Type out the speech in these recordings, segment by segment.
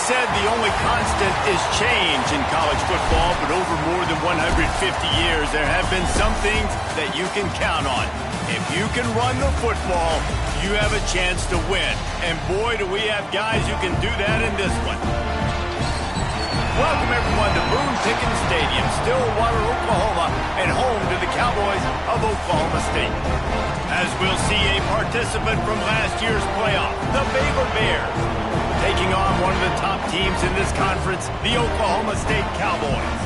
said the only constant is change in college football, but over more than 150 years, there have been some things that you can count on. If you can run the football, you have a chance to win. And boy, do we have guys who can do that in this one. Welcome, everyone, to Boone Pickens Stadium, Stillwater, Oklahoma, and home to the Cowboys of Oklahoma State. As we'll see a participant from last year's playoff, the Baylor Bears, taking on one of the top teams in this conference, the Oklahoma State Cowboys.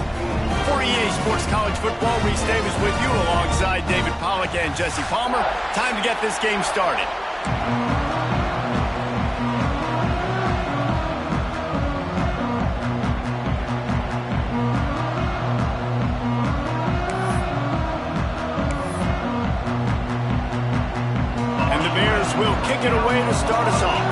For EA Sports College Football, Reese Davis with you alongside David Pollack and Jesse Palmer. Time to get this game started. And the Bears will kick it away to start us off.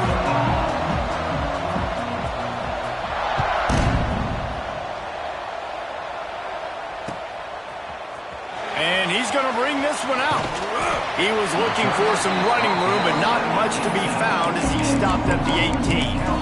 And he's going to bring this one out. He was looking for some running room, but not much to be found as he stopped at the 18.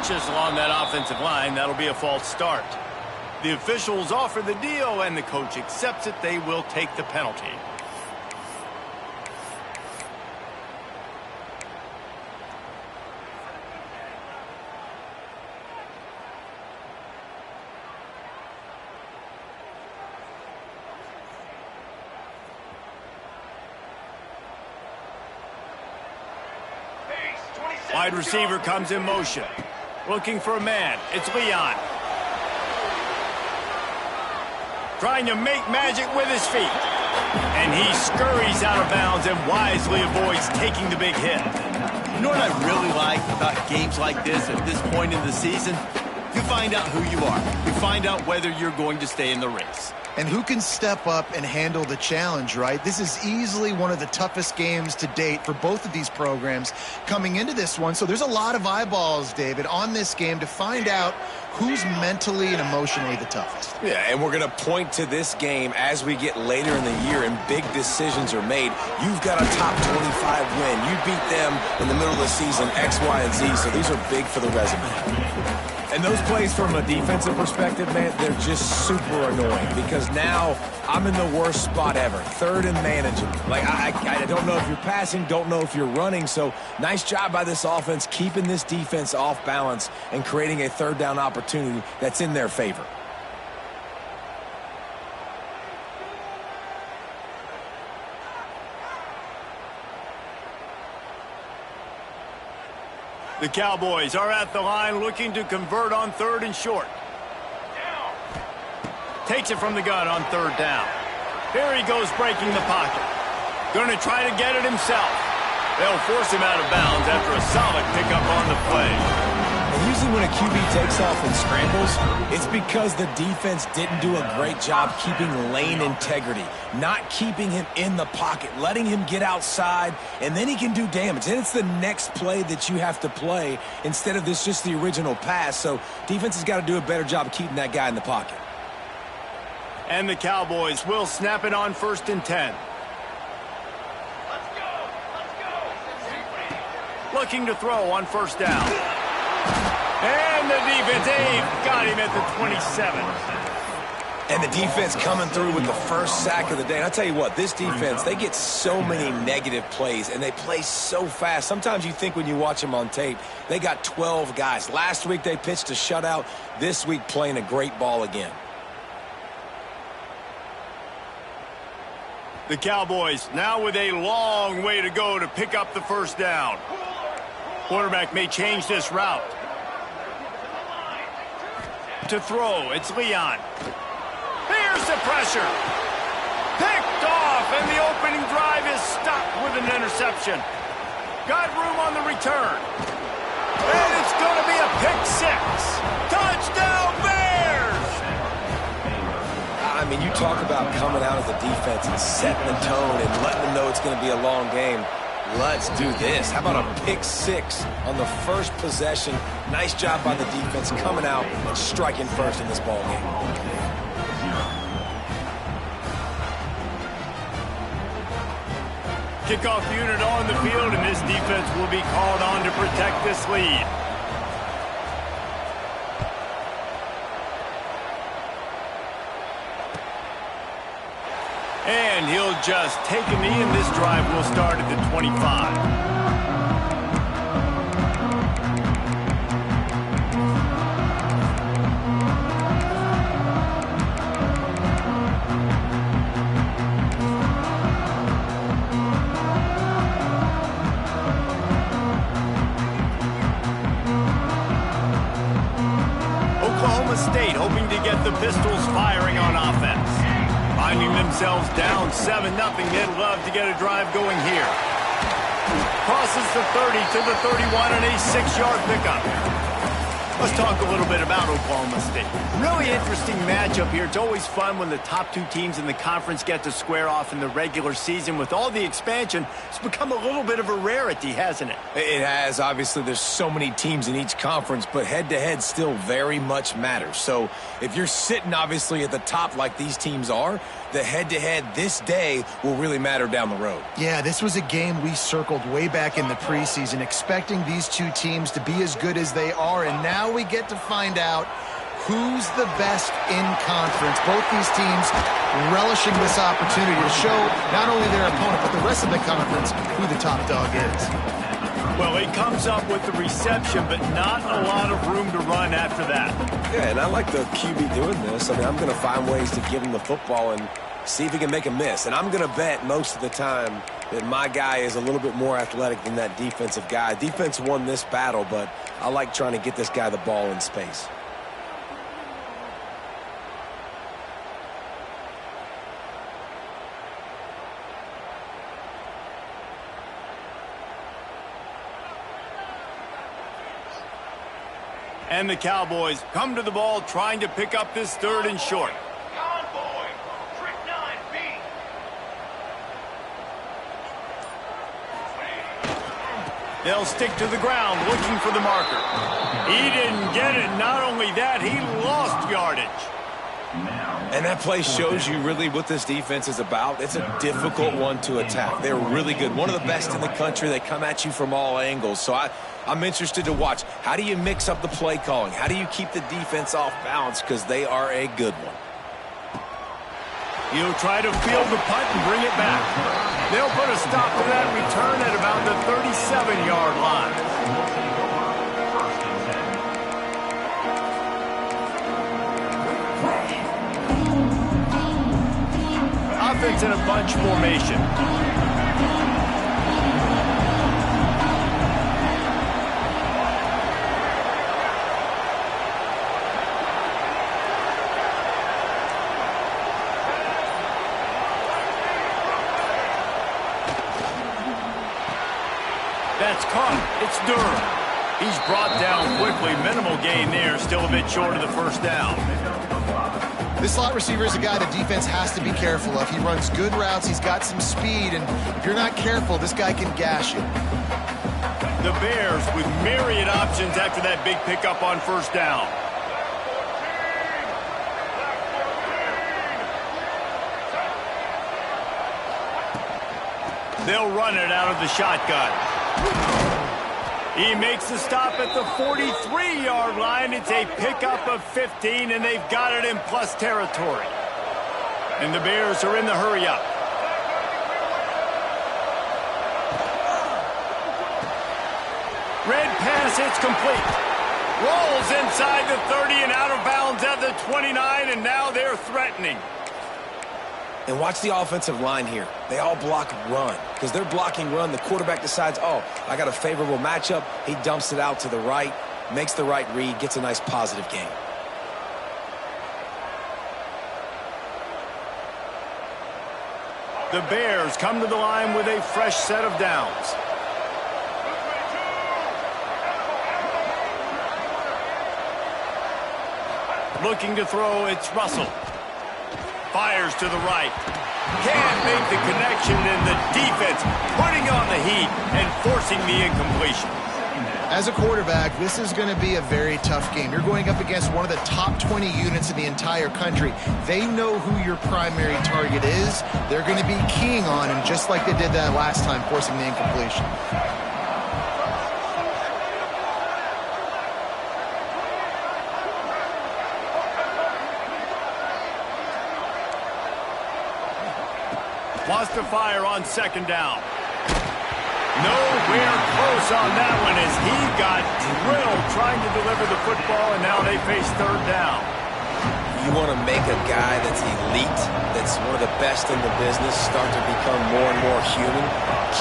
Along that offensive line, that'll be a false start. The officials offer the deal, and the coach accepts it. They will take the penalty. Wide receiver comes in motion. Looking for a man. It's Leon. Trying to make magic with his feet. And he scurries out of bounds and wisely avoids taking the big hit. You know what I really like about games like this at this point in the season? You find out who you are. You find out whether you're going to stay in the race. And who can step up and handle the challenge, right? This is easily one of the toughest games to date for both of these programs coming into this one. So there's a lot of eyeballs, David, on this game to find out who's mentally and emotionally the toughest. Yeah, and we're going to point to this game as we get later in the year and big decisions are made. You've got a top 25 win. You beat them in the middle of the season, X, Y, and Z, so these are big for the resume. And those plays from a defensive perspective, man, they're just super annoying because now I'm in the worst spot ever. Third and manageable. Like, I don't know if you're passing, don't know if you're running. So nice job by this offense keeping this defense off balance and creating a third down opportunity that's in their favor. The Cowboys are at the line looking to convert on third and short. Takes it from the gun on third down. Here he goes breaking the pocket. Going to try to get it himself. They'll force him out of bounds after a solid pickup on the play. And usually when a QB takes off and scrambles, it's because the defense didn't do a great job keeping lane integrity, not keeping him in the pocket, letting him get outside, and then he can do damage. And it's the next play that you have to play instead of this just the original pass. So defense has got to do a better job of keeping that guy in the pocket. And the Cowboys will snap it on 1st and 10. Looking to throw on 1st down. And the defense, got him at the 27. And the defense coming through with the first sack of the day. And I'll tell you what, this defense, they get so many negative plays, and they play so fast. Sometimes you think when you watch them on tape, they got 12 guys. Last week they pitched a shutout. This week playing a great ball again. The Cowboys now with a long way to go to pick up the 1st down. Quarterback may change this route. To throw, it's Leon. Here's the pressure. Picked off, and the opening drive is stopped with an interception. Got room on the return. And it's going to be a pick 6. Touchdown, Bears! I mean, And you talk about coming out as a defense and setting the tone and letting them know it's going to be a long game. Let's do this. How about a pick six on the first possession? Nice job by the defense coming out and striking first in this ball game. Kickoff unit on the field, and this defense will be called on to protect this lead. And he'll just take a knee, and this drive will start at the 25. State hoping to get the Pistols firing on offense. Finding themselves down 7-0, they'd love to get a drive going here. Crosses the 30 to the 31 and a 6-yard pickup. Let's talk a little bit about Oklahoma State. Really interesting matchup here. It's always fun when the top two teams in the conference get to square off in the regular season. With all the expansion, it's become a little bit of a rarity, hasn't it? It has. Obviously, there's so many teams in each conference, but head-to-head still very much matters. So if you're sitting, obviously, at the top like these teams are, the head-to-head this day will really matter down the road. Yeah, this was a game we circled way back in the preseason, expecting these two teams to be as good as they are, and now we get to find out who's the best in conference. Both these teams relishing this opportunity to show not only their opponent, but the rest of the conference who the top dog is. Well, he comes up with the reception, but not a lot of room to run after that. Yeah, and I like the QB doing this. I mean, I'm going to find ways to give him the football and see if he can make a miss. And I'm going to bet most of the time that my guy is a little bit more athletic than that defensive guy. Defense won this battle, but I like trying to get this guy the ball in space. And the Cowboys come to the ball trying to pick up this 3rd and short. They'll stick to the ground looking for the marker. He didn't get it. Not only that, he lost yardage. And that play shows you really what this defense is about. It's a difficult one to attack. They're really good. One of the best in the country. They come at you from all angles. So I'm interested to watch. How do you mix up the play calling? How do you keep the defense off balance? Because they are a good one. He'll try to field the punt and bring it back. They'll put a stop to that return at about the 37-yard line. Offense in a bunch formation. That's caught. It's Durham. He's brought down quickly. Minimal gain there. Still a bit short of the first down. This slot receiver is a guy the defense has to be careful of. He runs good routes. He's got some speed, and if you're not careful, this guy can gash you. The Bears with myriad options after that big pickup on first down. They'll run it out of the shotgun. He makes the stop at the 43-yard line. It's a pickup of 15, and they've got it in plus territory. And the Bears are in the hurry-up. Red pass, it's complete. Rolls inside the 30 and out of bounds at the 29, and now they're threatening. And watch the offensive line here. They all block run. Because they're blocking run, the quarterback decides, oh, I got a favorable matchup. He dumps it out to the right, makes the right read, gets a nice positive gain. The Bears come to the line with a fresh set of downs. Looking to throw, it's Russell. Fires to the right. Can't make the connection, and the defense putting on the heat and forcing the incompletion. As a quarterback, this is going to be a very tough game. You're going up against one of the top 20 units in the entire country. They know who your primary target is. They're going to be keying on him just like they did that last time, forcing the incompletion. Wants to fire on second down. Nowhere close on that one as he got drilled trying to deliver the football, and now they face third down. You want to make a guy that's elite, that's one of the best in the business, start to become more and more human.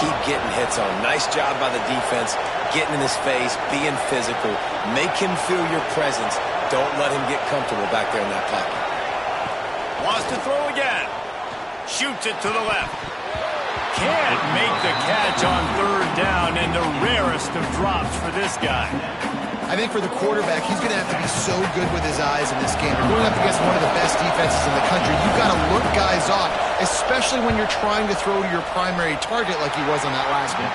Keep getting hits on. Nice job by the defense, getting in his face, being physical. Make him feel your presence. Don't let him get comfortable back there in that pocket. Wants to throw again. Shoots it to the left. Can't make the catch on third down, and the rarest of drops for this guy. I think for the quarterback, he's going to have to be so good with his eyes in this game. You're going up against one of the best defenses in the country. You've got to look guys off, especially when you're trying to throw to your primary target like he was on that last one.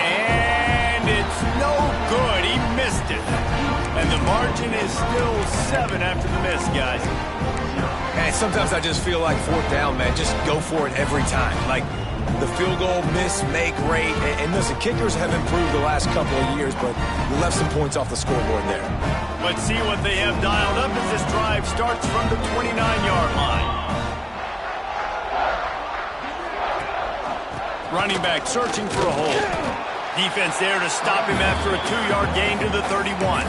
And it's no good. He missed it. And the margin is still 7 after the miss, guys. And sometimes I just feel like fourth down, man. Just go for it every time. Like the field goal, miss, make, rate. And listen, kickers have improved the last couple of years, but you left some points off the scoreboard there. Let's see what they have dialed up as this drive starts from the 29-yard line. Running back searching for a hole. Defense there to stop him after a 2-yard gain to the 31.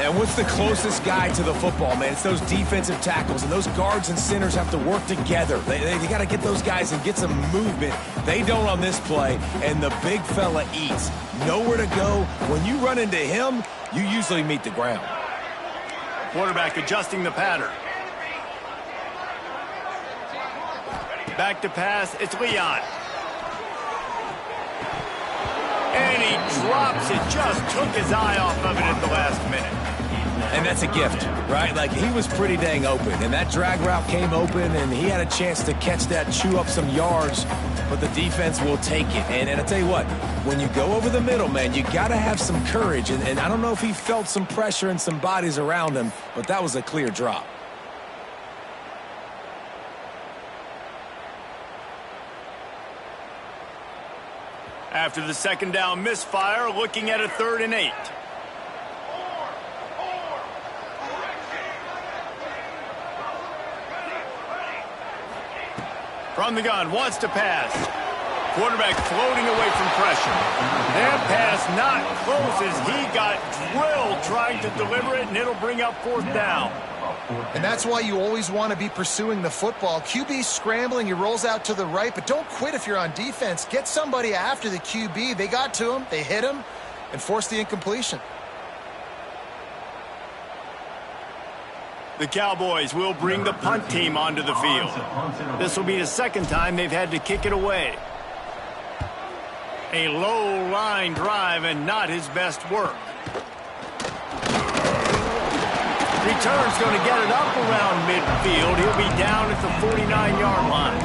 And what's the closest guy to the football, man? It's those defensive tackles, and those guards and centers have to work together. They got to get those guys and get some movement. They don't on this play, and the big fella eats. Nowhere to go. When you run into him, you usually meet the ground. Quarterback adjusting the pattern. Back to pass, it's Leon. And he drops it, just took his eye off of it at the last minute. And that's a gift, right? Like, he was pretty dang open, and that drag route came open, and he had a chance to catch that, chew up some yards, but the defense will take it. And I tell you what, when you go over the middle, man, you got to have some courage, and I don't know if he felt some pressure and some bodies around him, but that was a clear drop. After the second down misfire, looking at a 3rd and 8. From the gun, wants to pass. Quarterback floating away from pressure. That pass not close as he got drilled trying to deliver it, and it'll bring up 4th down. And that's why you always want to be pursuing the football. QB scrambling, he rolls out to the right, but don't quit if you're on defense. Get somebody after the QB. They got to him, they hit him, and forced the incompletion. The Cowboys will bring the punt team onto the field. This will be the second time they've had to kick it away. A low line drive and not his best work. Return's going to get it up around midfield. He'll be down at the 49-yard line.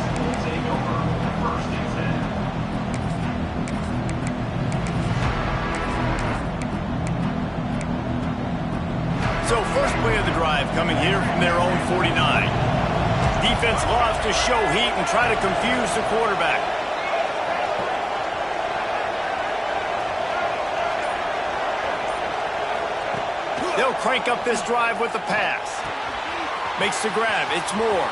So first play of the drive coming here from their own 49. Defense loves to show heat and try to confuse the quarterback. They'll crank up this drive with the pass. Makes the grab. It's Moore.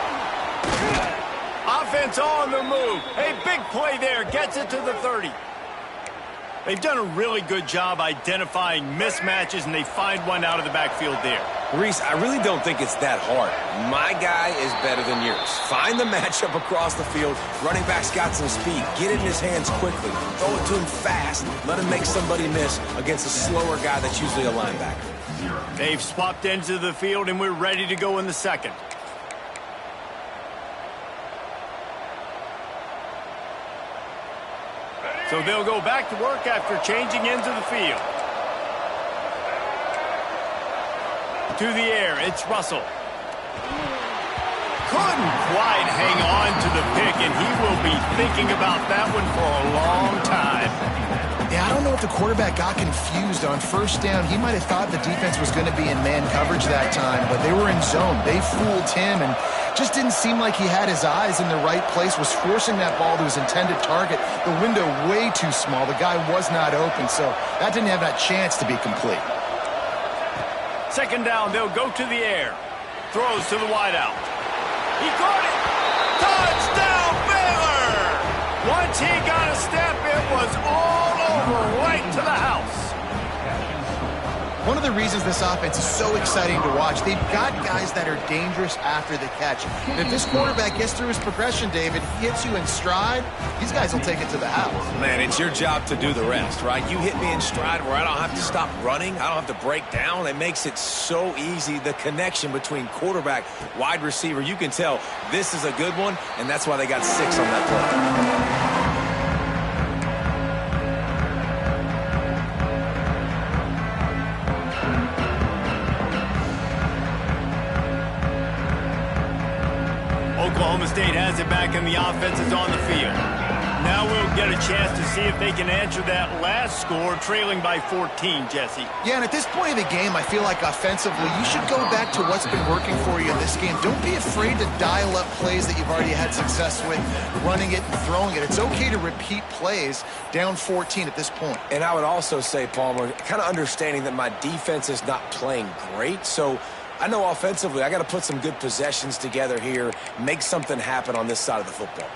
Offense on the move. A big play there. Gets it to the 30. They've done a really good job identifying mismatches, and they find one out of the backfield there. Reese, I really don't think it's that hard. My guy is better than yours. Find the matchup across the field. Running back's got some speed. Get it in his hands quickly. Throw it to him fast. Let him make somebody miss against a slower guy that's usually a linebacker. They've swapped ends of the field, and we're ready to go in the second. So they'll go back to work after changing ends of the field. To the air, it's Russell. couldn't quite hang on to the pick, and he will be thinking about that one for a long time. Yeah, I don't know if the quarterback got confused on first down. He might have thought the defense was going to be in man coverage that time, but they were in zone. They fooled him and just didn't seem like he had his eyes in the right place, was forcing that ball to his intended target. The window way too small. The guy was not open, so that didn't have that chance to be complete. Second down, they'll go to the air. Throws to the wideout. He caught it. Touchdown, Baylor! Once he got a step, it was all over right to the house. One of the reasons this offense is so exciting to watch, they've got guys that are dangerous after the catch. And if this quarterback gets through his progression, David, hits you in stride, these guys will take it to the house. Man, it's your job to do the rest, right? You hit me in stride where I don't have to stop running. I don't have to break down. It makes it so easy. The connection between quarterback, wide receiver, you can tell this is a good one, and that's why they got 6 on that play. Oklahoma State has it back and the offense is on the field. Now we'll get a chance to see if they can answer that last score, trailing by 14, Jesse. Yeah, and at this point of the game, I feel like offensively, you should go back to what's been working for you in this game. Don't be afraid to dial up plays that you've already had success with, running it and throwing it. It's okay to repeat plays down 14 at this point. And I would also say, Palmer, kind of understanding that my defense is not playing great, so I know offensively I got to put some good possessions together here, make something happen on this side of the football.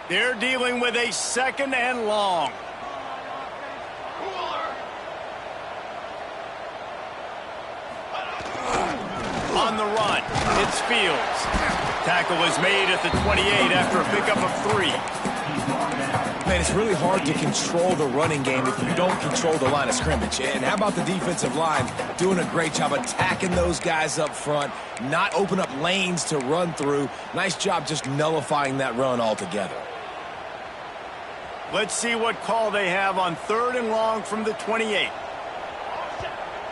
They're dealing with a second and long. On the run, it's Fields. Tackle is made at the 28 after a pickup of 3. Man, it's really hard to control the running game if you don't control the line of scrimmage. And how about the defensive line doing a great job attacking those guys up front, not open up lanes to run through. Nice job just nullifying that run altogether. Let's see what call they have on 3rd and long from the 28.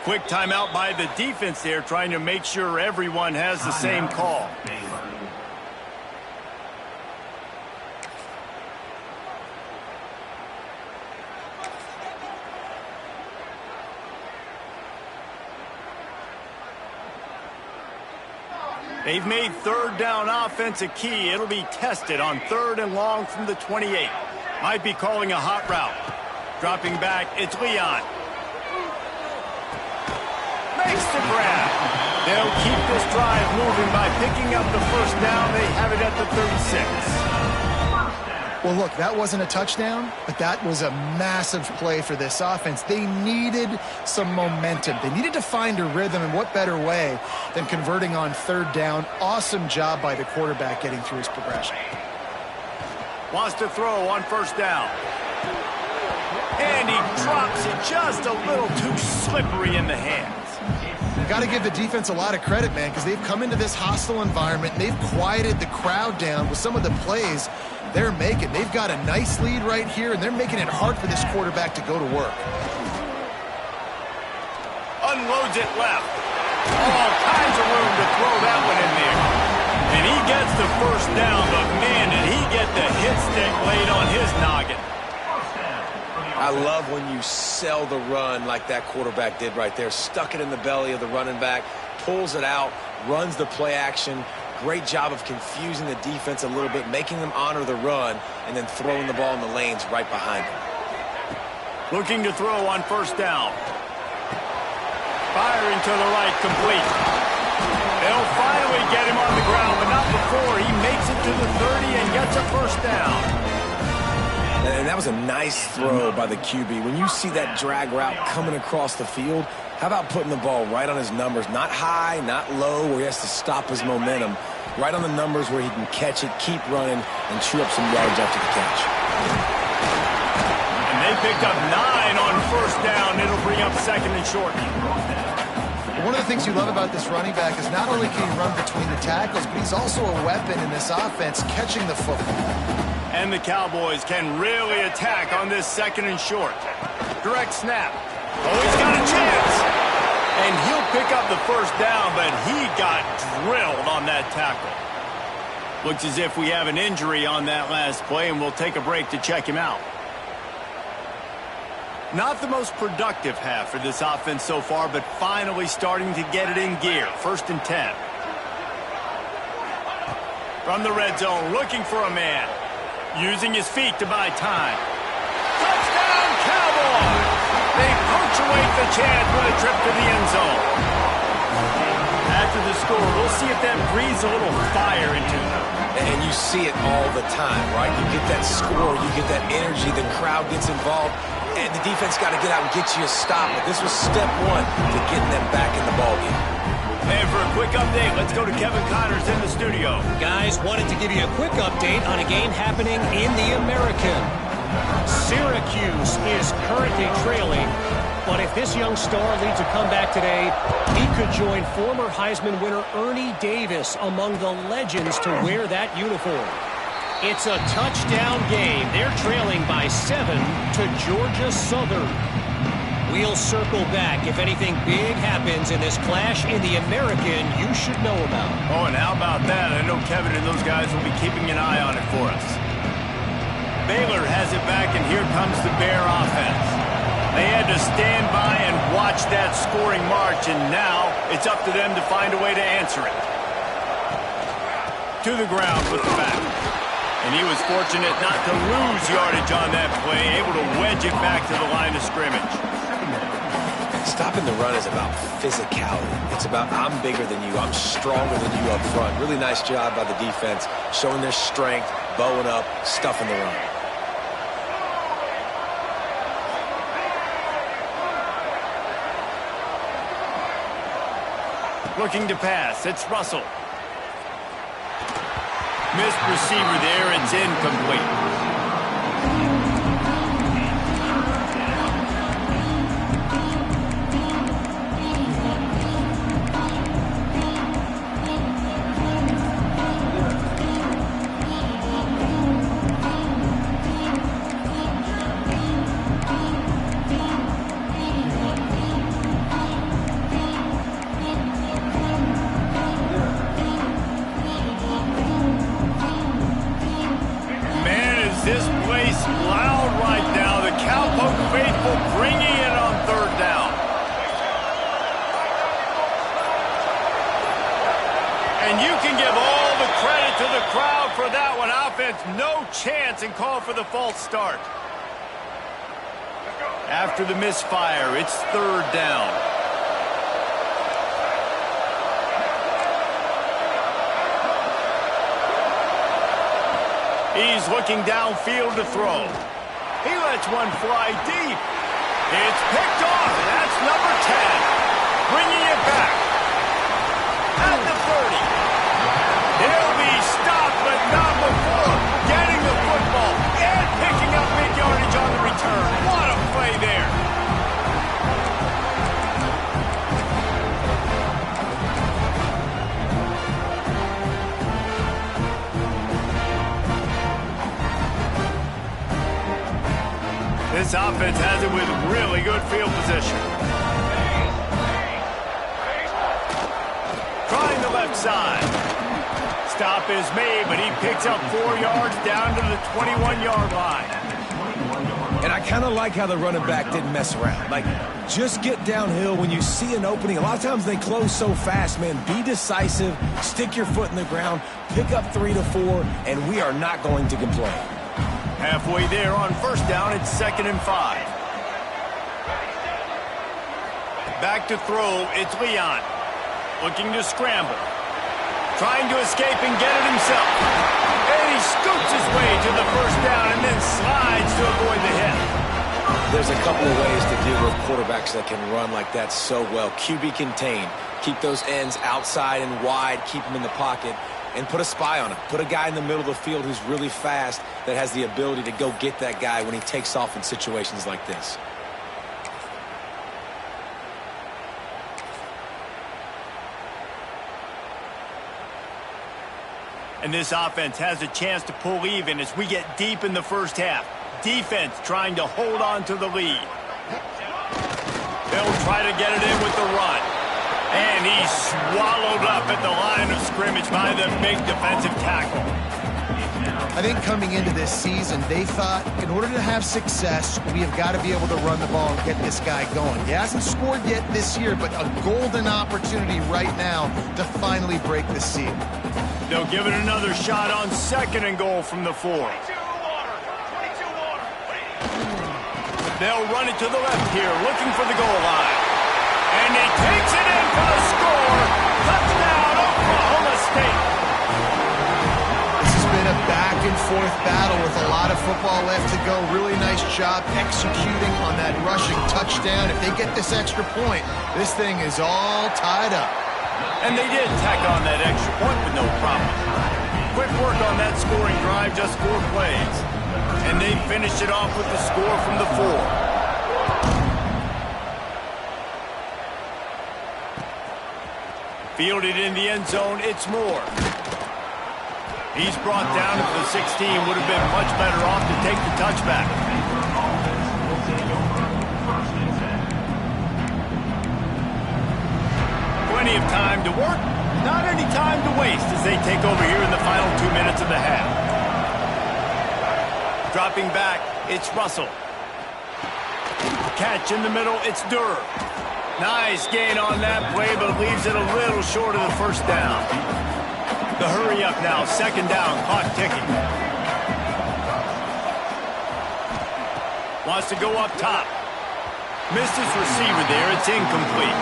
Quick timeout by the defense there, trying to make sure everyone has the same call. They've made 3rd down offense a key. It'll be tested on 3rd and long from the 28. Might be calling a hot route. Dropping back, it's Leon. Makes the grab. They'll keep this drive moving by picking up the first down. They have it at the 36. Well, look, that wasn't a touchdown, but that was a massive play for this offense. They needed some momentum. They needed to find a rhythm, and what better way than converting on 3rd down. Awesome job by the quarterback getting through his progression. Wants to throw on 1st down. And he drops it just a little too slippery in the hands. Got to give the defense a lot of credit, man, because they've come into this hostile environment, and they've quieted the crowd down with some of the plays they're making. They've got a nice lead right here, and they're making it hard for this quarterback to go to work. Unloads it left. All kinds of room to throw that one in there. And he gets the 1st down, but man, did he get the hit stick laid on his noggin. I love when you sell the run like that quarterback did right there. Stuck it in the belly of the running back, pulls it out, runs the play action. Great job of confusing the defense a little bit, making them honor the run, and then throwing the ball in the lanes right behind them. Looking to throw on 1st down. Firing to the right, complete. They'll finally get him on the ground, but not before he makes it to the 30 and gets a 1st down. And that was a nice throw by the QB. When you see that drag route coming across the field, how about putting the ball right on his numbers? Not high, not low, where he has to stop his momentum. Right on the numbers where he can catch it, keep running, and chew up some yards after the catch. And they picked up 9 on 1st down. It'll bring up 2nd and short. One of the things you love about this running back is not only can he run between the tackles, but he's also a weapon in this offense, catching the football. And the Cowboys can really attack on this 2nd and short. Direct snap. Oh, he's got a chance. And he'll pick up the 1st down, but he got drilled on that tackle. Looks as if we have an injury on that last play, and we'll take a break to check him out. Not the most productive half for this offense so far, but finally starting to get it in gear. 1st and 10. From the red zone, looking for a man. Using his feet to buy time. Touchdown, Cowboys! They punctuate the chance with a trip to the end zone. After the score, we'll see if that breathes a little fire into them. And you see it all the time, right? You get that score, you get that energy, the crowd gets involved, and the defense got to get out and get you a stop. But this was step 1 to getting them back in the ballgame. And for a quick update, let's go to Kevin Connors in the studio. Guys, wanted to give you a quick update on a game happening in the American. Syracuse is currently trailing, but if this young star leads a comeback today, he could join former Heisman winner Ernie Davis among the legends to wear that uniform. It's a touchdown game. They're trailing by 7 to Georgia Southern. We'll circle back if anything big happens in this clash in the American you should know about. Oh, and how about that? I know Kevin and those guys will be keeping an eye on it for us. Baylor has it back, and here comes the Bear offense. They had to stand by and watch that scoring march, and now it's up to them to find a way to answer it. To the ground with the back. And he was fortunate not to lose yardage on that play, able to wedge it back to the line of scrimmage. Stopping the run is about physicality. It's about I'm bigger than you, I'm stronger than you up front. Really nice job by the defense, showing their strength, bowing up, stuffing the run. Looking to pass, it's Russell. Missed receiver there, it's incomplete. This place loud right now. The Cowpoke faithful bringing it on 3rd down. And you can give all the credit to the crowd for that one. Offense, no chance, and call for the false start. After the misfire, it's 3rd down. He's looking downfield to throw. He lets one fly deep. It's picked off, and that's number 10. Bringing it back. At the 30. He'll be stopped, but not before getting the football and picking up big yardage on the return. What a play there. This offense has it with really good field position. Trying the left side. Stop is made, but he picks up 4 yards down to the 21-yard line. And I kind of like how the running back didn't mess around. Like, just get downhill when you see an opening. A lot of times they close so fast, man. Be decisive, stick your foot in the ground, pick up 3 to 4, and we are not going to complain. Halfway there on 1st down, it's 2nd and 5. Back to throw, it's Leon. Looking to scramble. Trying to escape and get it himself. And he scoops his way to the 1st down and then slides to avoid the hit. There's a couple of ways to deal with quarterbacks that can run like that so well. QB contain. Keep those ends outside and wide. Keep them in the pocket. And put a spy on him. Put a guy in the middle of the field who's really fast that has the ability to go get that guy when he takes off in situations like this. And this offense has a chance to pull even as we get deep in the first half. Defense trying to hold on to the lead. They'll try to get it in with the run. And he's swallowed up at the line of scrimmage by the big defensive tackle. I think coming into this season, they thought in order to have success, we have got to be able to run the ball and get this guy going. He hasn't scored yet this year, but a golden opportunity right now to finally break the seal. They'll give it another shot on 2nd and goal from the 4. They'll run it to the left here, looking for the goal line. And he takes it in for the score. Touchdown, Oklahoma State. This has been a back-and-forth battle with a lot of football left to go. Really nice job executing on that rushing touchdown. If they get this extra point, this thing is all tied up. And they did tack on that extra point with no problem. Quick work on that scoring drive, just 4 plays. And they finished it off with the score from the 4. Fielded in the end zone, it's Moore. He's brought down to the 16. Would have been much better off to take the touchback. Plenty of time to work, not any time to waste as they take over here in the final 2 minutes of the half. Dropping back, it's Russell. Catch in the middle, it's Durr. Nice gain on that play, but leaves it a little short of the first down. The hurry up now, 2nd down, clock ticking. Wants to go up top. Missed his receiver there, it's incomplete.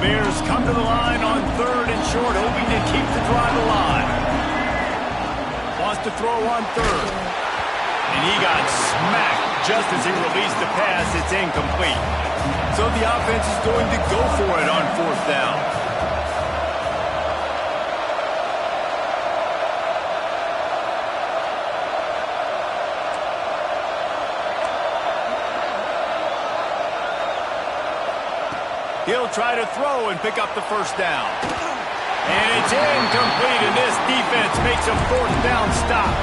Bears come to the line on 3rd and short, hoping to keep the drive alive. Wants to throw on 3rd. And he got smacked just as he released the pass. It's incomplete. So the offense is going to go for it on 4th down. He'll try to throw and pick up the 1st down. And it's incomplete, and this defense makes a 4th down stop.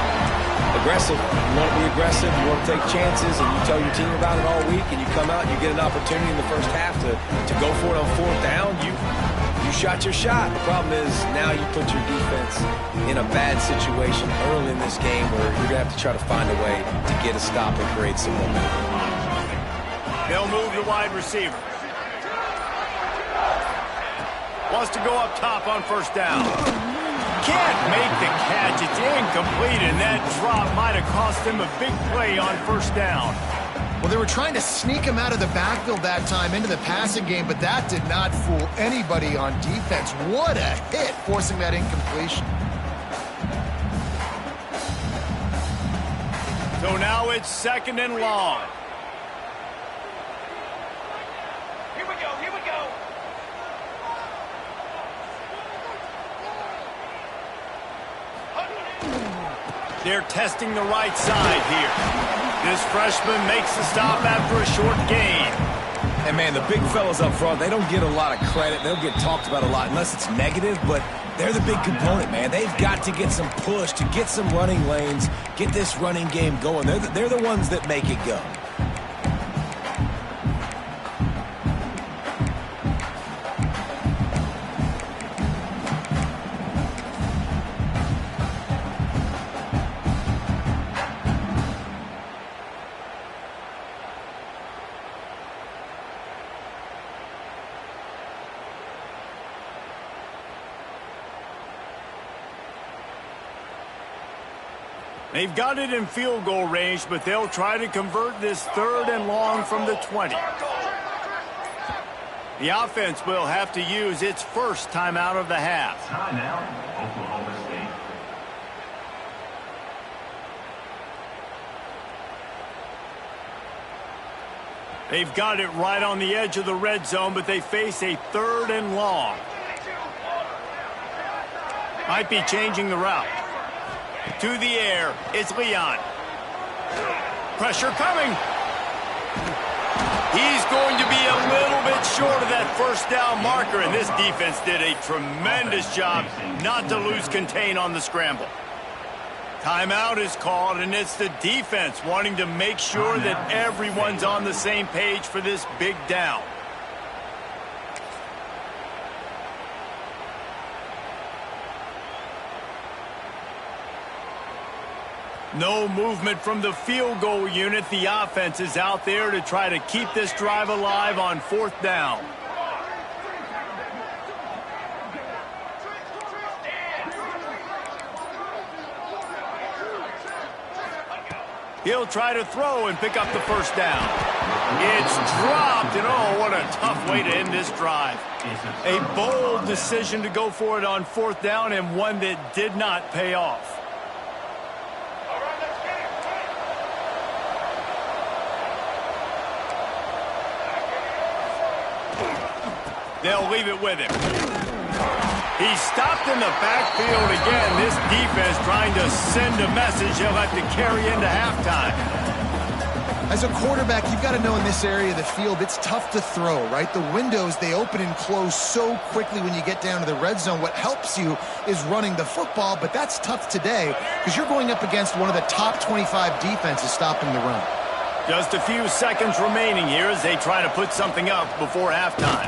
Aggressive. You want to be aggressive. You want to take chances, and you tell your team about it all week, and you come out and you get an opportunity in the first half to go for it on 4th down. You shot your shot. The problem is now you put your defense in a bad situation early in this game where you're going to have to try to find a way to get a stop and create some momentum. They'll move the wide receiver. Wants to go up top on 1st down. Can't make the catch. It's incomplete, and that drop might have cost him a big play on 1st down. Well, they were trying to sneak him out of the backfield that time into the passing game, but that did not fool anybody on defense. What a hit, forcing that incompletion. So now it's 2nd and long. Here we go, here we go. They're testing the right side here. This freshman makes the stop after a short gain. And, man, the big fellas up front, they don't get a lot of credit. They'll get talked about a lot unless it's negative, but they're the big component, man. They've got to get some push, to get some running lanes, get this running game going. They're the ones that make it go. They've got it in field goal range, but they'll try to convert this 3rd and long from the 20. The offense will have to use its first timeout of the half. Timeout, Oklahoma State. They've got it right on the edge of the red zone, but they face a 3rd and long. Might be changing the route. To the air, it's Leon. Pressure coming. He's going to be a little bit short of that first down marker, and this defense did a tremendous job not to lose contain on the scramble. Timeout is called, and it's the defense wanting to make sure that everyone's on the same page for this big down. No movement from the field goal unit. The offense is out there to try to keep this drive alive on 4th down. He'll try to throw and pick up the first down. It's dropped, and oh, what a tough way to end this drive. A bold decision to go for it on 4th down, and one that did not pay off. They'll leave it with him. He's stopped in the backfield again. This defense trying to send a message he'll have to carry into halftime. As a quarterback, you've got to know in this area of the field, it's tough to throw, right? The windows, they open and close so quickly when you get down to the red zone. What helps you is running the football, but that's tough today because you're going up against one of the top 25 defenses stopping the run. Just a few seconds remaining here as they try to put something up before halftime.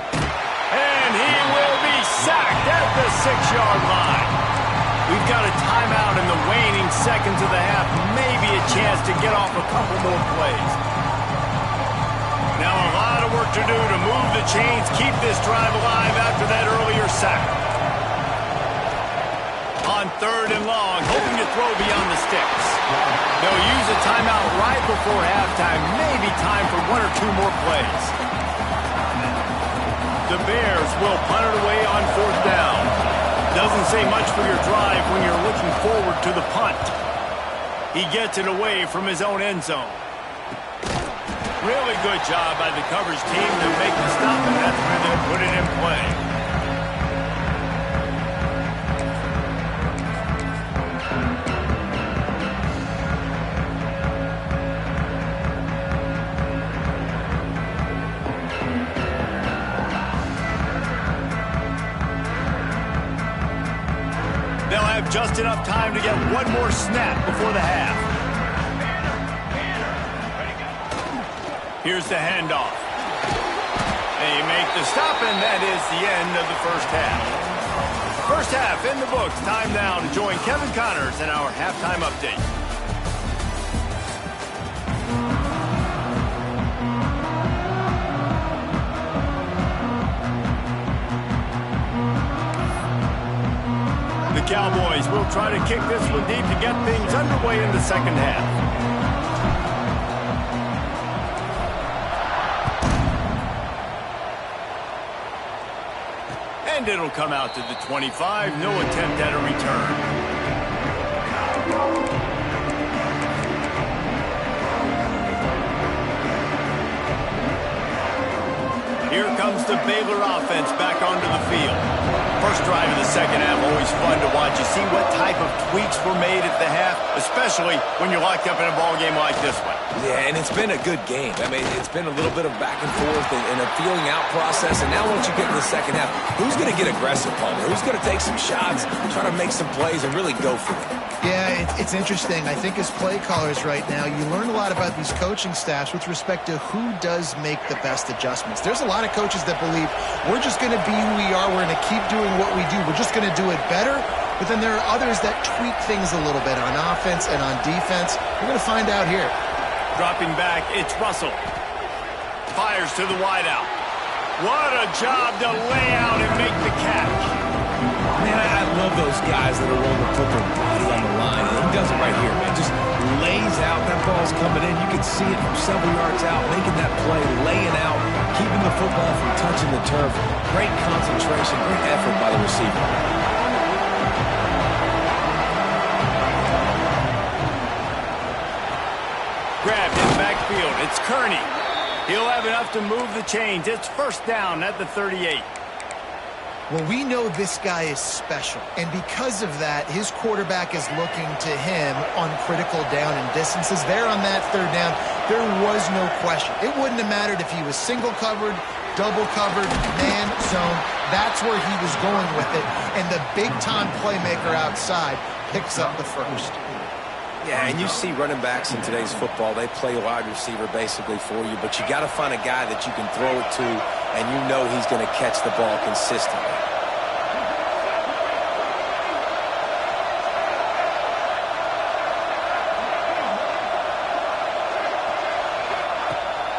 And he will be sacked at the 6-yard line. We've got a timeout in the waning seconds of the half. Maybe a chance to get off a couple more plays. Now a lot of work to do to move the chains, keep this drive alive after that earlier sack. On 3rd and long, hoping to throw beyond the sticks. They'll use a timeout right before halftime. Maybe time for 1 or 2 more plays. The Bears will punt it away on 4th down. Doesn't say much for your drive when you're looking forward to the punt. He gets it away from his own end zone. Really good job by the coverage team to make the stop, and that's where they'll put it in play. Just enough time to get one more snap before the half. Here's the handoff. They make the stop, and that is the end of the first half. First half in the books. Time now to join Kevin Connors in our halftime update. The Cowboys will try to kick this one deep to get things underway in the second half. And it'll come out to the 25. No attempt at a return. Here comes the Baylor offense back onto the field. First drive of the second half, always fun to watch. You see what type of tweaks were made at the half, especially when you're locked up in a ball game like this one. Yeah, and it's been a good game. I mean, it's been a little bit of back and forth and a feeling out process. And now once you get in the second half, who's going to get aggressive, Palmer? Who's going to take some shots, try to make some plays, and really go for it? Yeah, it's interesting. I think as play callers right now, you learn a lot about these coaching staffs with respect to who does make the best adjustments. There's a lot of coaches that believe we're just going to be who we are. We're going to keep doing what we do. We're just going to do it better. But then there are others that tweak things a little bit on offense and on defense. We're going to find out here. Dropping back, it's Russell. Fires to the wideout. What a job to lay out and make the catch. Man, I love those guys that are willing to put their body on the line. And he does it right here, man. Just lays out. That ball's coming in. You can see it from several yards out, making that play, laying out, keeping the football from touching the turf. Great concentration, great effort by the receiver. Grabbed in the backfield. It's Kearney. He'll have enough to move the chains. It's first down at the 38. Well, we know this guy is special, and because of that, his quarterback is looking to him on critical down and distances. There on that third down, there was no question. It wouldn't have mattered if he was single covered, double covered, man zone. That's where he was going with it, and the big-time playmaker outside picks up the first. Yeah, and you see running backs in today's football, they play wide receiver basically for you, but you got to find a guy that you can throw it to, and you know he's going to catch the ball consistently.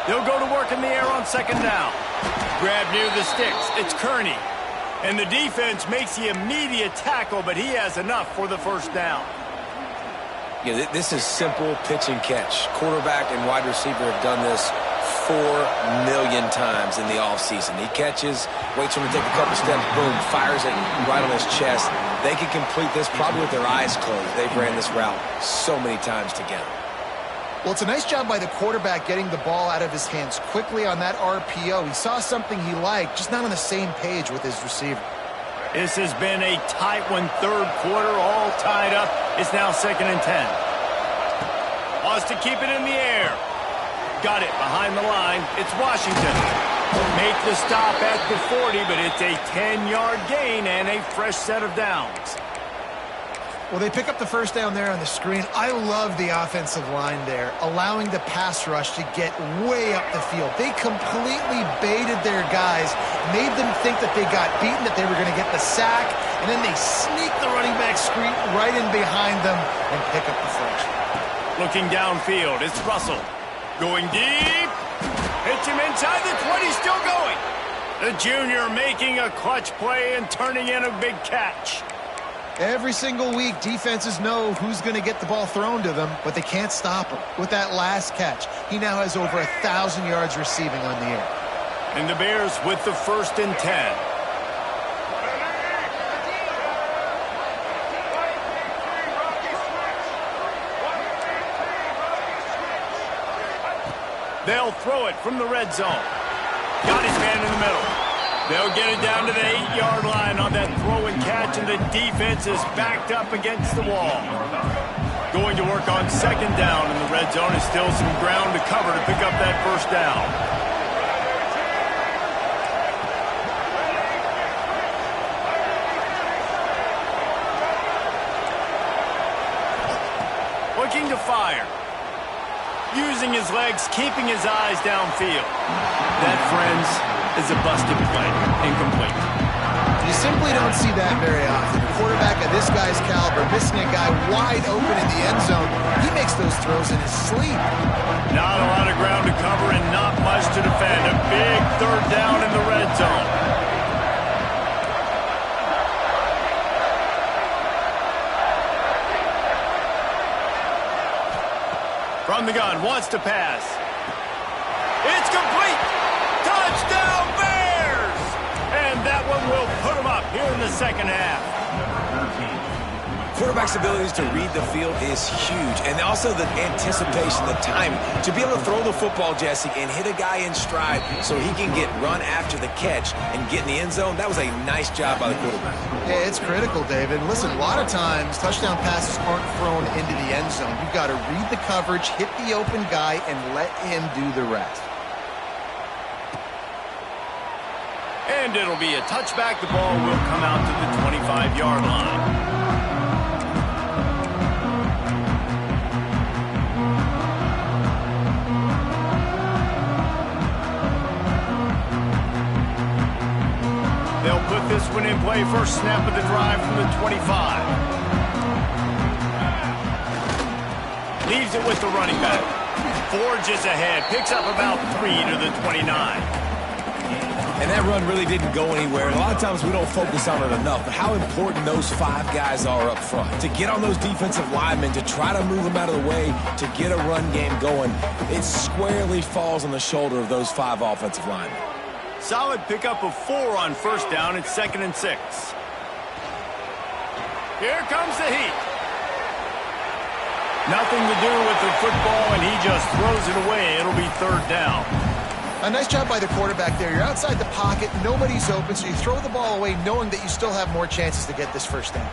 They'll go to work in the air on second down. Grab near the sticks. It's Kearney. And the defense makes the immediate tackle, but he has enough for the first down. Yeah, this is simple pitch and catch. Quarterback and wide receiver have done this 4 million times in the offseason. He catches, waits for him to take a couple steps, boom, fires it right on his chest. They can complete this probably with their eyes closed. They've ran this route so many times together. Well, it's a nice job by the quarterback getting the ball out of his hands quickly on that RPO. He saw something he liked, just not on the same page with his receiver. This has been a tight one, third quarter, all tied up. It's now 2nd and 10. Wants to keep it in the air. Got it behind the line. It's Washington. Make the stop at the 40, but it's a 10-yard gain and a fresh set of downs. Well, they pick up the first down there on the screen. I love the offensive line there, allowing the pass rush to get way up the field. They completely baited their guys, made them think that they got beaten, that they were going to get the sack, and then they sneak the running back screen right in behind them and pick up the first. Looking downfield, it's Russell. Going deep. Hits him inside the 20, still going. The junior making a clutch play and turning in a big catch. Every single week, defenses know who's going to get the ball thrown to them, but they can't stop him. With that last catch, he now has over 1,000 yards receiving on the air. And the Bears with the 1st and 10. They'll throw it from the red zone. Got his man in the middle. They'll get it down to the 8-yard line on that throw and catch, and the defense is backed up against the wall. Going to work on second down in the red zone. Is still some ground to cover to pick up that first down. Looking to fire. Using his legs, keeping his eyes downfield. That, friends, is a busted play. Incomplete. You simply don't see that very often. A quarterback of this guy's caliber missing a guy wide open in the end zone. He makes those throws in his sleep. Not a lot of ground to cover and not much to defend. A big third down in the red zone. From the gun, wants to pass. It's complete. Touchdown Bears! And that one will put them up here in the second half. Quarterback's abilities to read the field is huge, and also the anticipation, the time to be able to throw the football, Jesse, and hit a guy in stride so he can get run after the catch and get in the end zone. That was a nice job by the quarterback. Yeah, it's critical, David. Listen, a lot of times touchdown passes aren't thrown into the end zone. You've got to read the coverage, hit the open guy, and let him do the rest. And it'll be a touchback. The ball will come out to the 25-yard line. They'll put this one in play. First snap of the drive from the 25. Leaves it with the running back. Forges ahead. Picks up about 3 to the 29. And that run really didn't go anywhere. And a lot of times we don't focus on it enough, but how important those 5 guys are up front. To get on those defensive linemen, to try to move them out of the way, to get a run game going, it squarely falls on the shoulder of those 5 offensive linemen. Solid pickup of 4 on first down. It's 2nd and 6. Here comes the heat. Nothing to do with the football, and he just throws it away. It'll be 3rd down. A nice job by the quarterback there. You're outside the pocket, nobody's open, so you throw the ball away knowing that you still have more chances to get this first down.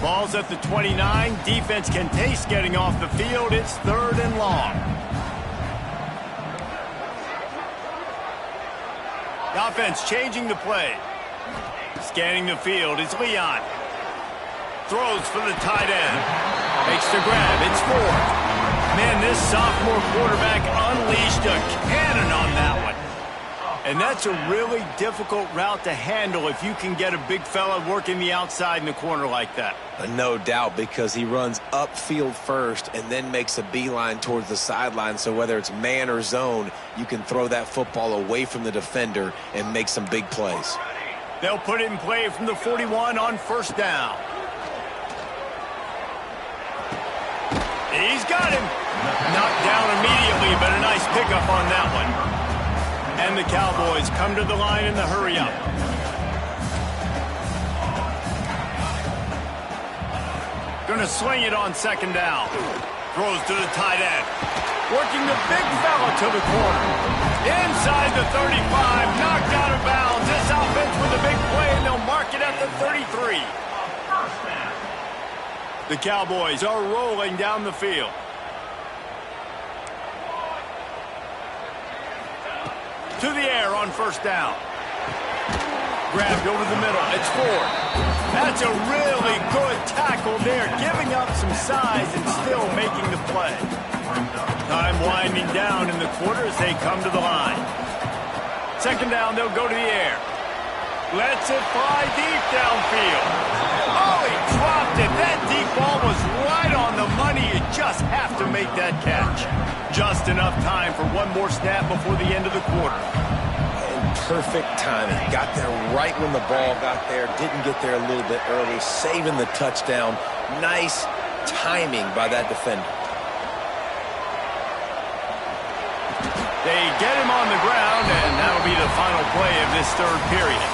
Ball's at the 29. Defense can taste getting off the field. It's 3rd and long. The offense changing the play. Scanning the field. It's Leon. Throws for the tight end. Makes the grab. It's 4th. Man, this sophomore quarterback unleashed a cannon on that one. And that's a really difficult route to handle if you can get a big fella working the outside in the corner like that. No doubt, because he runs upfield first and then makes a beeline towards the sideline. So whether it's man or zone, you can throw that football away from the defender and make some big plays. They'll put it in play from the 41 on 1st down. He's got him. Knocked down immediately, but a nice pickup on that one. And the Cowboys come to the line in the hurry-up. Gonna swing it on 2nd down. Throws to the tight end. Working the big fella to the corner. Inside the 35, knocked out of bounds. This offense with a big play, and they'll mark it at the 33. The Cowboys are rolling down the field. To the air on 1st down. Grabbed over the middle. It's 4th. That's a really good tackle there, giving up some size and still making the play. Time winding down in the quarter as they come to the line. 2nd down, they'll go to the air. Lets it fly deep downfield. Oh, he dropped it. That deep ball was right on the money. You just have to make that catch. Just enough time for one more snap before the end of the quarter. And perfect timing. Got there right when the ball got there. Didn't get there a little bit early. Saving the touchdown. Nice timing by that defender. They get him on the ground, and that'll be the final play of this 3rd period.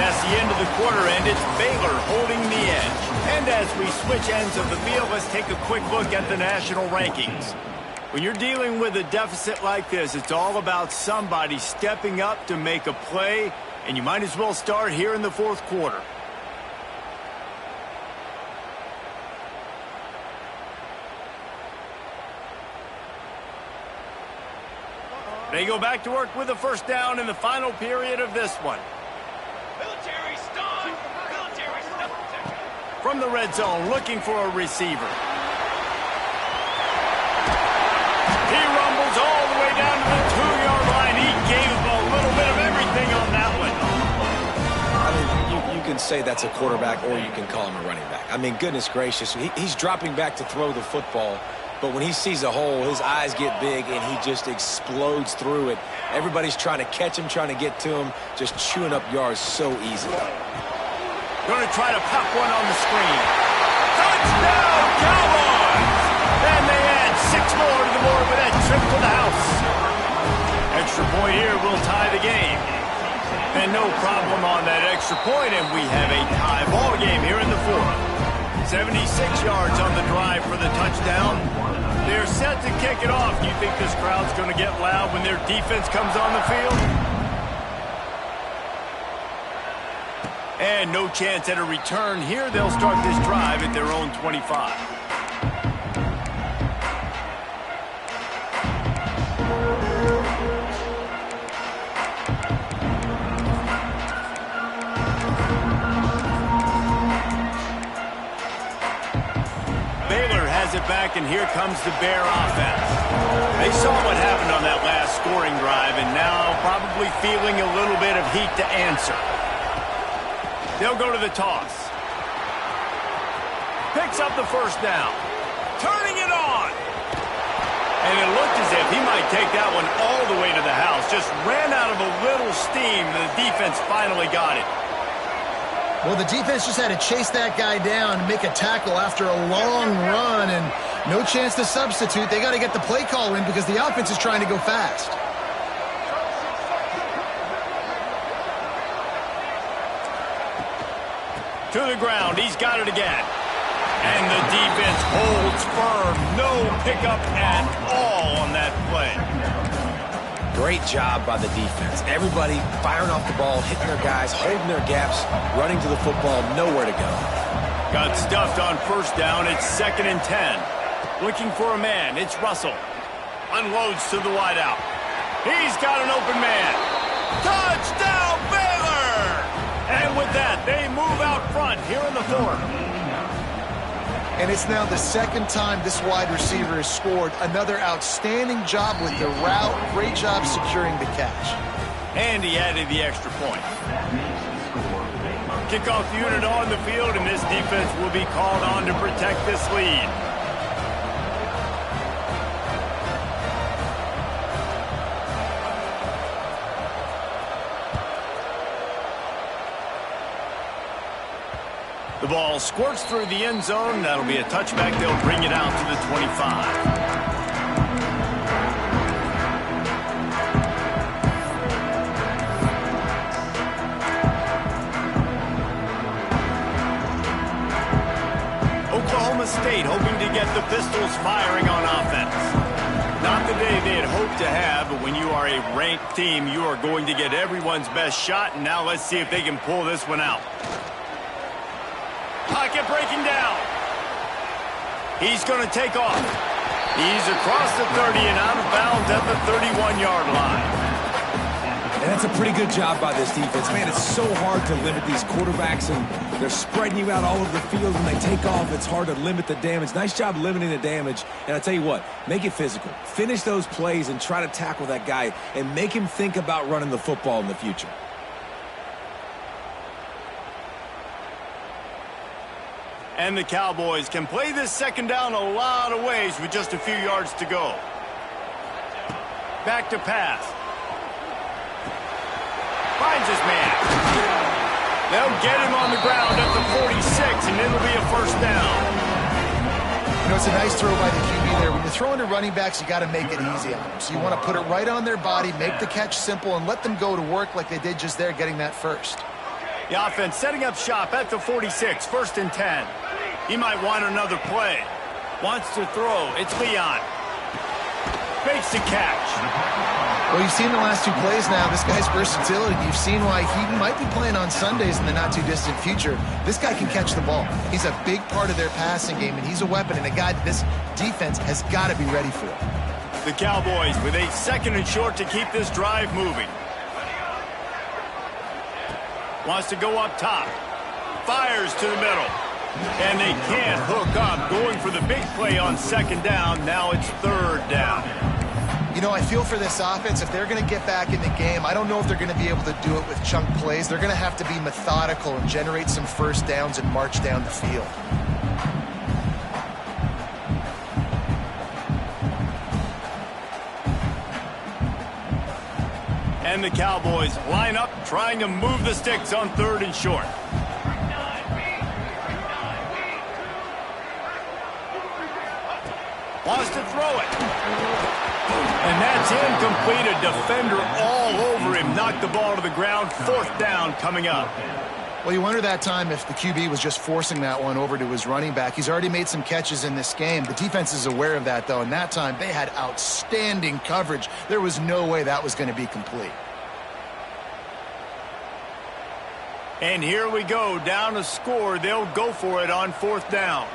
That's the end of the quarter, and it's Baylor holding the edge. And as we switch ends of the field, let's take a quick look at the national rankings. When you're dealing with a deficit like this, it's all about somebody stepping up to make a play, and you might as well start here in the 4th quarter. They go back to work with a 1st down in the final period of this one. Military stun! Military stun! From the red zone, looking for a receiver. He rumbles all the way down to the 2-yard line. He gave a little bit of everything on that one. I mean, you can say that's a quarterback or you can call him a running back. I mean, goodness gracious, he's dropping back to throw the football. But when he sees a hole, his eyes get big, and he just explodes through it. Everybody's trying to catch him, trying to get to him, just chewing up yards so easy. Going to try to pop one on the screen. Touchdown, Cowboys! And they add 6 more to the board with that trip to the house. Extra point here will tie the game. And no problem on that extra point, and we have a tie ball game here in the 4th. 76 yards on the drive for the touchdown. They're set to kick it off. Do you think this crowd's going to get loud when their defense comes on the field? And no chance at a return here. They'll start this drive at their own 25. It back, and here comes the Bear offense. They saw what happened on that last scoring drive, and now probably feeling a little bit of heat to answer. They'll go to the toss. Picks up the 1st down. Turning it on. And it looked as if he might take that one all the way to the house. Just ran out of a little steam, and the defense finally got it. Well, the defense just had to chase that guy down and make a tackle after a long run, and no chance to substitute. They got to get the play call in because the offense is trying to go fast. To the ground. He's got it again. And the defense holds firm. No pickup at all on that play. Great job by the defense. Everybody firing off the ball, hitting their guys, holding their gaps, running to the football, nowhere to go. Got stuffed on first down. It's 2nd and 10. Looking for a man. It's Russell. Unloads to the wideout. He's got an open man. Touchdown, Baylor! And with that, they move out front here in the 4th. And it's now the 2nd time this wide receiver has scored. Another outstanding job with the route. Great job securing the catch. And he added the extra point. Kickoff unit on the field, and this defense will be called on to protect this lead. The ball squirts through the end zone. That'll be a touchback. They'll bring it out to the 25. Oklahoma State hoping to get the Pistols firing on offense. Not the day they had hoped to have, but when you are a ranked team, you are going to get everyone's best shot. And now let's see if they can pull this one out. Pocket breaking down. He's going to take off. He's across the 30 and out of bounds at the 31-yard line. And that's a pretty good job by this defense. Man, it's so hard to limit these quarterbacks, and they're spreading you out all over the field. When they take off, it's hard to limit the damage. Nice job limiting the damage. And I tell you what, make it physical. Finish those plays and try to tackle that guy and make him think about running the football in the future. And the Cowboys can play this 2nd down a lot of ways with just a few yards to go. Back to pass. Finds his man. They'll get him on the ground at the 46, and it'll be a 1st down. You know, it's a nice throw by the QB there. When you're throwing to running backs, you got to make it easy on them. So you want to put it right on their body, make the catch simple, and let them go to work like they did just there, getting that first. The offense setting up shop at the 46, 1st and 10. He might want another play. Wants to throw. It's Leon. Makes the catch. Well, you've seen the last 2 plays now. This guy's versatility. You've seen why he might be playing on Sundays in the not-too-distant future. This guy can catch the ball. He's a big part of their passing game, and he's a weapon and a guy that this defense has got to be ready for. The Cowboys with a 2nd and short to keep this drive moving. Wants to go up top. Fires to the middle. And they can't hook up. Going for the big play on 2nd down. Now it's 3rd down. You know, I feel for this offense, if they're going to get back in the game, I don't know if they're going to be able to do it with chunk plays. They're going to have to be methodical and generate some 1st downs and march down the field. And the Cowboys line up, trying to move the sticks on 3rd and short. Wants to throw it. And that's incomplete. A defender all over him. Knocked the ball to the ground. 4th down coming up. Well, you wonder that time if the QB was just forcing that one over to his running back. He's already made some catches in this game. The defense is aware of that, though, and that time they had outstanding coverage. There was no way that was going to be complete. And here we go. Down a score. They'll go for it on 4th down.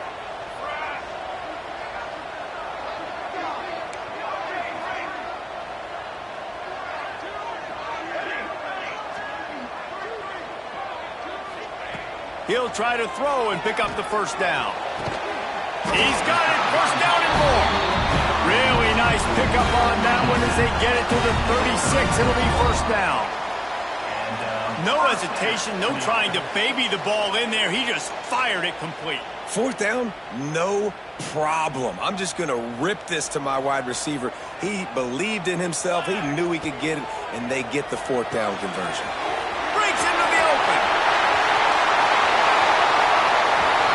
He'll try to throw and pick up the 1st down. He's got it. 1st down and more. Really nice pickup on that one as they get it to the 36. It'll be 1st down. No hesitation, no trying to baby the ball in there. He just fired it complete. 4th down, no problem. I'm just going to rip this to my wide receiver. He believed in himself. He knew he could get it, and they get the 4th down conversion. Breaks into the open.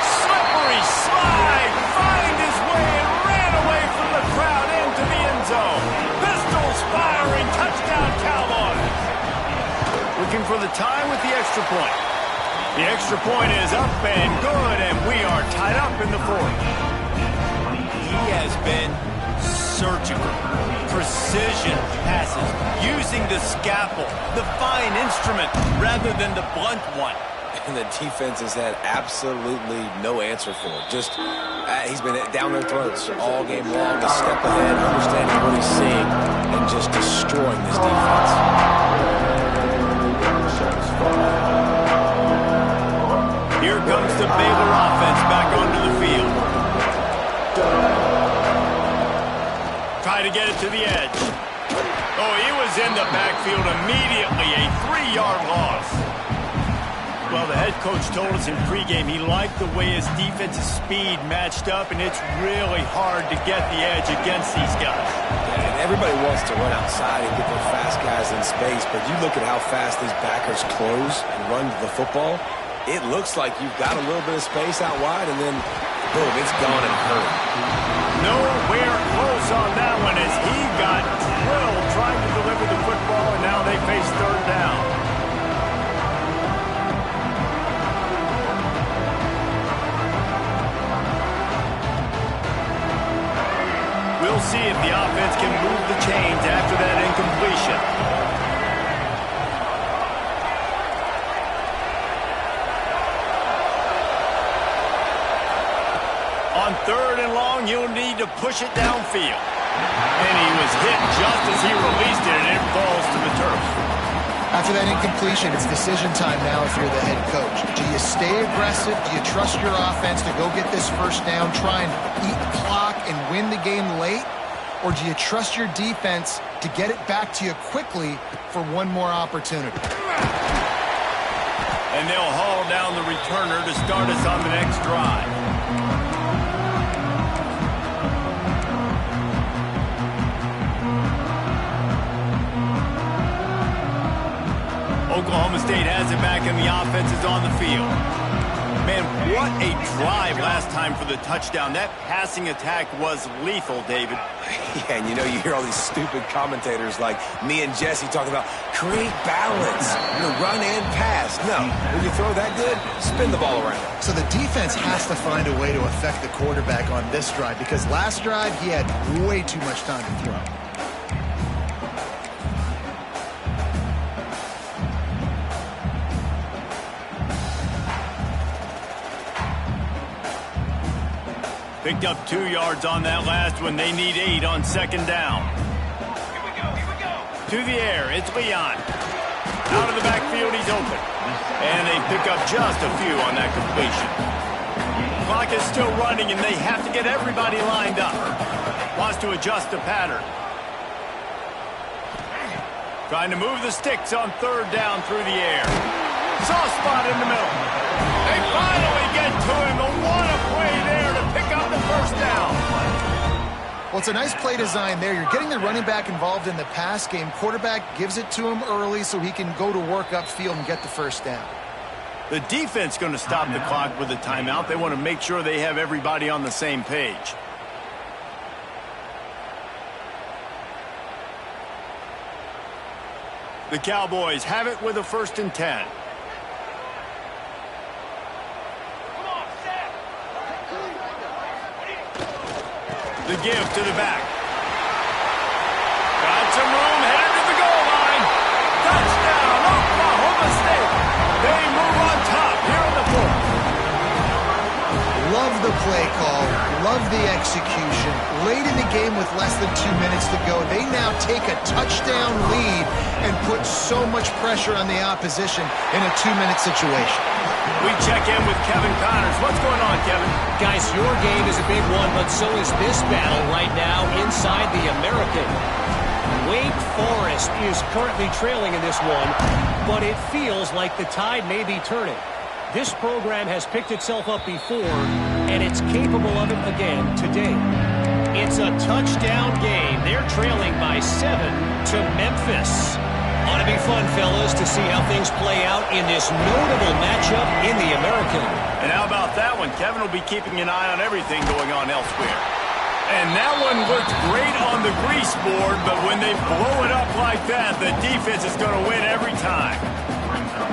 Slippery slide. Find his way and ran away from the crowd into the end zone. Pistols firing. Touchdown, Cowboys. Looking for the time with the extra point. The extra point is up and good, and we are tied up in the fourth. He has been surgical. Precision passes, using the scalpel, the fine instrument, rather than the blunt one. And the defense has had absolutely no answer for it. Just, he's been down their throats all game long, a step ahead, understanding what he's seeing, and just destroying this defense. Here comes the Baylor offense back onto the field. Try to get it to the edge. Oh, he was in the backfield immediately, a 3-yard loss. Well, the head coach told us in pregame he liked the way his defensive speed matched up, and it's really hard to get the edge against these guys. Yeah, and everybody wants to run outside and get their fast guys in space, but you look at how fast these backers close and run to the football, it looks like you've got a little bit of space out wide, and then, boom, it's gone in a hurry. Nowhere close on that one as he got drilled trying to deliver the football, and now they face third down. We'll see if the offense can move the chains after that incompletion. On third and long, you'll need to push it downfield. And he was hit just as he released it, and it falls to the turf. After that incompletion, it's decision time now if you're the head coach. Do you stay aggressive? Do you trust your offense to go get this first down, try and eat clock and win the game late? Or do you trust your defense to get it back to you quickly for one more opportunity? And they'll haul down the returner to start us on the next drive. Oklahoma State has it back, and the offense is on the field. Man, what a drive last time for the touchdown. That passing attack was lethal, David. Yeah, and you know, you hear all these stupid commentators like me and Jesse talking about create balance, run and pass. No, when you throw that good, spin the ball around. So the defense has to find a way to affect the quarterback on this drive, because last drive he had way too much time to throw. Picked up 2 yards on that last one. They need 8 on second down. Here we go. To the air, it's Leon. Out of the backfield, he's open. And they pick up just a few on that completion. Clock is still running, and they have to get everybody lined up. Wants to adjust the pattern. Trying to move the sticks on third down through the air. Soft spot in the middle. They finally get to him, and what a play there to pick up the first down. Well, it's a nice play design there. You're getting the running back involved in the pass game. Quarterback gives it to him early so he can go to work upfield and get the first down. The defense going to stop the clock with a timeout. They want to make sure they have everybody on the same page. The Cowboys have it with a 1st and 10. The give to the back. Got some room, headed to the goal line. Touchdown, Oklahoma State. They move on top here in the fourth. Love the play call. Love the execution. Late in the game with less than 2 minutes to go, they now take a touchdown lead and put so much pressure on the opposition in a 2-minute situation. We check in with Kevin Connors. What's going on, Kevin? Guys, your game is a big one, but so is this battle right now inside the American. Wake Forest is currently trailing in this one, but it feels like the tide may be turning. This program has picked itself up before, and it's capable of it again today. It's a touchdown game. They're trailing by 7 to Memphis. Ought to be fun, fellas, to see how things play out in this notable matchup in the American. And how about that one? Kevin will be keeping an eye on everything going on elsewhere. And that one looked great on the grease board, but when they blow it up like that, the defense is going to win every time.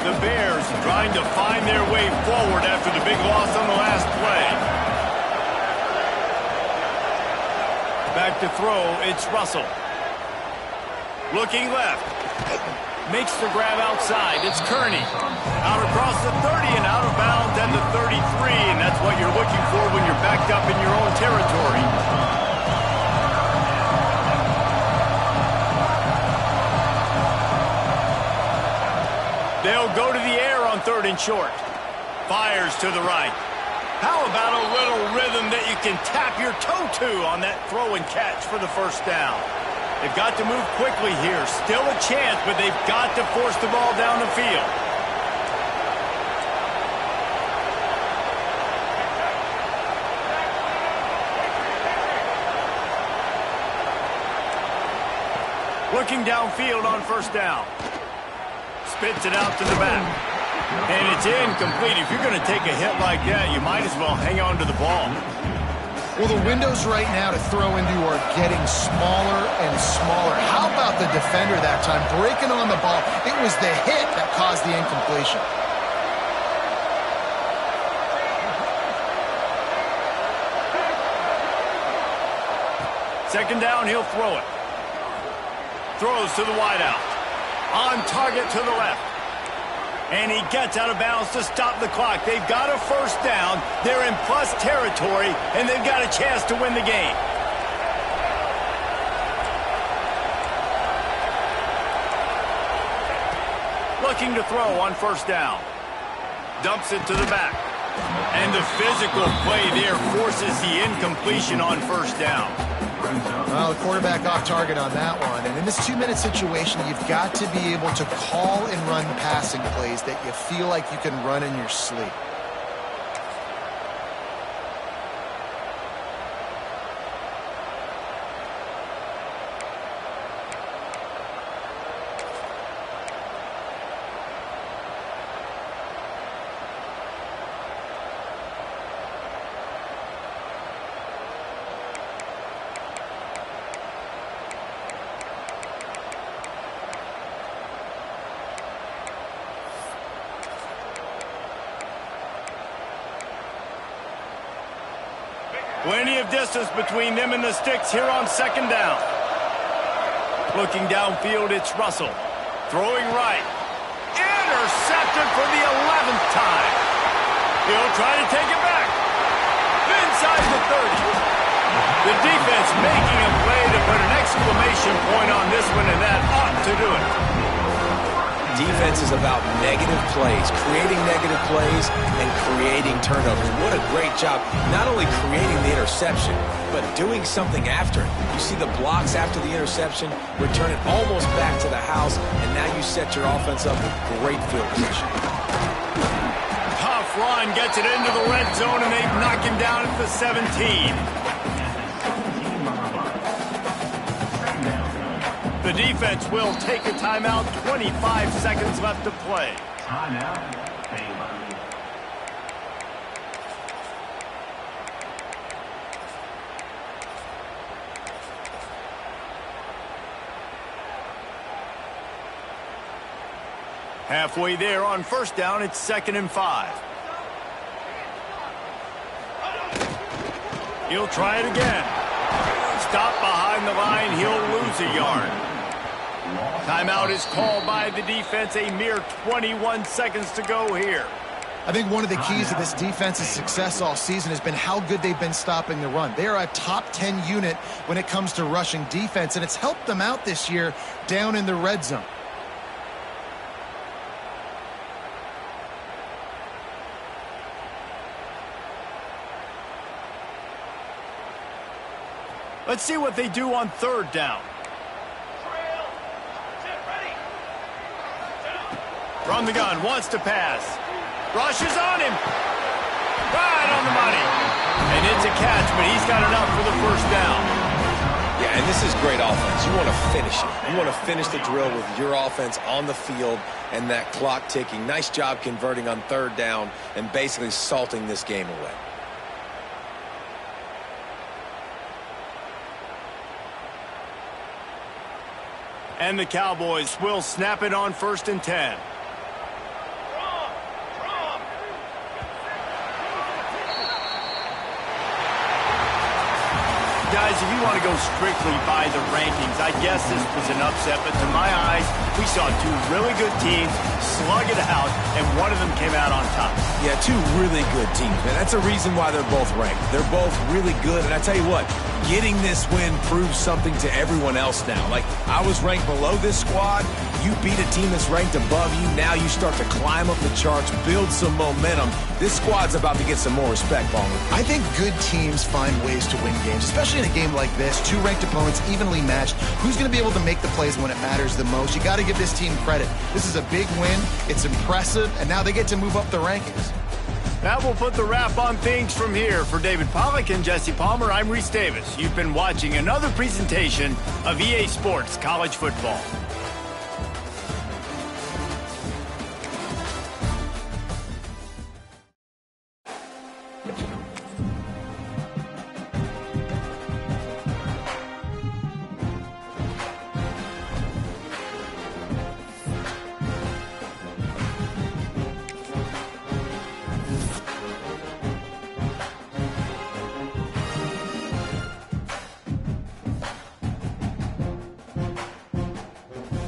The Bears trying to find their way forward after the big loss on the last play. Back to throw, it's Russell. Looking left. Makes the grab outside. It's Kearney. Out across the 30 and out of bounds at the 33, and that's what you're looking for when you're backed up in your own territory. They'll go to the air on 3rd and short. Fires to the right. How about a little rhythm that you can tap your toe to on that throw and catch for the first down? They've got to move quickly here. Still a chance, but they've got to force the ball down the field. Looking downfield on 1st down. Spits it out to the back. And it's incomplete. If you're going to take a hit like that, you might as well hang on to the ball. Well, the windows right now to throw into are getting smaller and smaller. How about the defender that time breaking on the ball? It was the hit that caused the incompletion. Second down, he'll throw it. Throws to the wideout. On target to the left. And he gets out of bounds to stop the clock. They've got a 1st down. They're in plus territory, and they've got a chance to win the game. Looking to throw on 1st down. Dumps it to the back. And the physical play there forces the incompletion on 1st down. Well, the quarterback off target on that one. And in this 2-minute situation, you've got to be able to call and run passing plays that you feel like you can run in your sleep. Plenty of distance between them and the sticks here on 2nd down. Looking downfield, it's Russell. Throwing right. Intercepted for the 11th time. He'll try to take it back. Inside the 30. The defense making a play to put an exclamation point on this one, and that ought to do it. Defense is about negative plays, creating negative plays and creating turnovers. What a great job, not only creating the interception, but doing something after it. You see the blocks after the interception, return it almost back to the house, and now you set your offense up with great field position. Tough run, gets it into the red zone, and they knock him down at the 17. The defense will take a timeout. 25 seconds left to play. Timeout. Halfway there on 1st down, it's 2nd and 5. He'll try it again. Stop behind the line, he'll lose a yard. Timeout is called by the defense. A mere 21 seconds to go here. I think one of the keys to this defense's success all season has been how good they've been stopping the run. They are a top 10 unit when it comes to rushing defense, and it's helped them out this year down in the red zone. Let's see what they do on 3rd down. From the gun, wants to pass. Rushes on him. Right on the money. And it's a catch, but he's got enough for the 1st down. Yeah, and this is great offense. You want to finish it. You want to finish the drill with your offense on the field and that clock ticking. Nice job converting on 3rd down and basically salting this game away. And the Cowboys will snap it on 1st and 10. if you want to go strictly by the rankings, I guess this was an upset, but to my eyes, we saw two really good teams slug it out, and one of them came out on top. Yeah, two really good teams, man. That's a reason why they're both ranked. They're both really good, and I tell you what, getting this win proves something to everyone else now. Like, I was ranked below this squad. You beat a team that's ranked above you. Now you start to climb up the charts, build some momentum. This squad's about to get some more respect, Palmer. I think good teams find ways to win games, especially in a game like this. Two ranked opponents, evenly matched. Who's going to be able to make the plays when it matters the most? You got to give this team credit. This is a big win. It's impressive, and now they get to move up the rankings. That will put the wrap on things from here. For David Pollack and Jesse Palmer, I'm Reese Davis. You've been watching another presentation of EA Sports College Football.